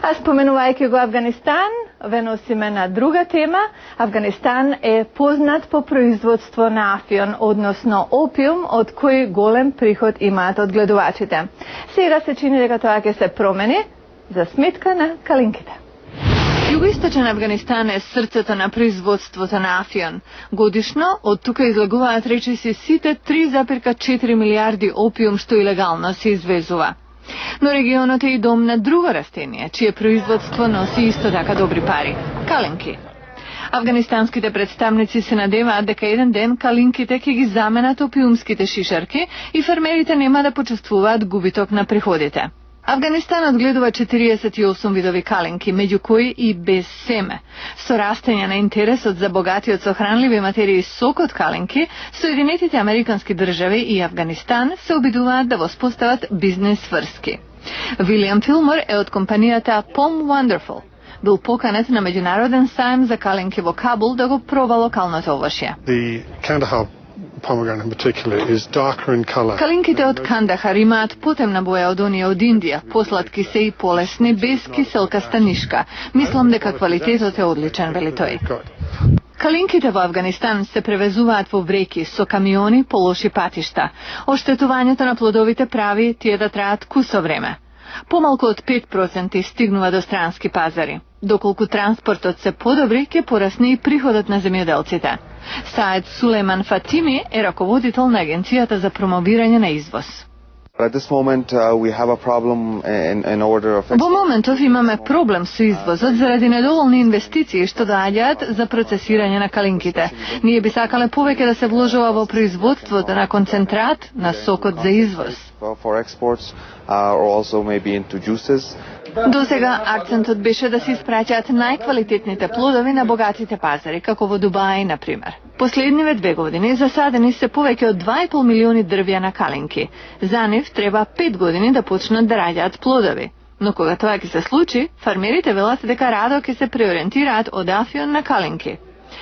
A spomenувајќи го Афганистан, ве носиме на друга тема. Афганистан е познат по производство на афион, односно опиум, од кој голем приход имаат одгледувачите. Сега се чини дека тоа ќе се промени за сметка на калинките. Југоисточен Афганистан е срцето на производството на афион. Годишно од тука излегуваат речиси сите 3,4 милиарди опиум што илегално се извезува. Но регионот е и дом на друго растение, чие производство носи исто така добри пари – калинки. Афганистанските представници се надеваат дека еден ден калинките ќе ги заменат опиумските шишарки и фермерите нема да почувствуваат губиток на приходите. Афганистан одгледува 48 видови калинки, меѓу кои и без семе. Со растење на интересот за богатиот со хранливи материи сок од калинки, Соединетите Американски држави и Афганистан се обидуваат да воспостават бизнес врски. Вилијам Филмор е од компанијата Palm Wonderful. Бил поканет на меѓународен саем за калинки во Кабул да го проба локалното овошје. Калинките од Кандахар имаат потемна боја од оние од Индија, посладки се и полесни, без киселкаста нишка. Мислам дека квалитетот е одличен, вели тој. Калинките во Афганистан се превезуваат во вреки со камиони по лоши патишта. Оштетувањето на плодовите прави тие да траат кусо време. Помалку од 5% стигнува до странски пазари. Доколку транспортот се подобри, ќе порасне и приходот на земјоделците. Саед Сулейман Фатими е раководител на Агенцијата за промовирање на извоз. Во моментов имаме проблем со извозот заради недоволни инвестиции што доаѓаат за процесирање на калинките. Ние би сакале повеќе да се вложува во производството на концентрат на сокот за извоз. До сега акцентот беше да се испраќаат најквалитетните плодови на богатите пазари, како во Дубај, например. Последниве 2 години засадени се повеќе од 2,5 милиони дрвја на калинки. За нив треба 5 години да почнат да раѓаат плодови. Но кога тоа ќе се случи, фармерите велат дека радо ќе се преориентираат од афион на калинки.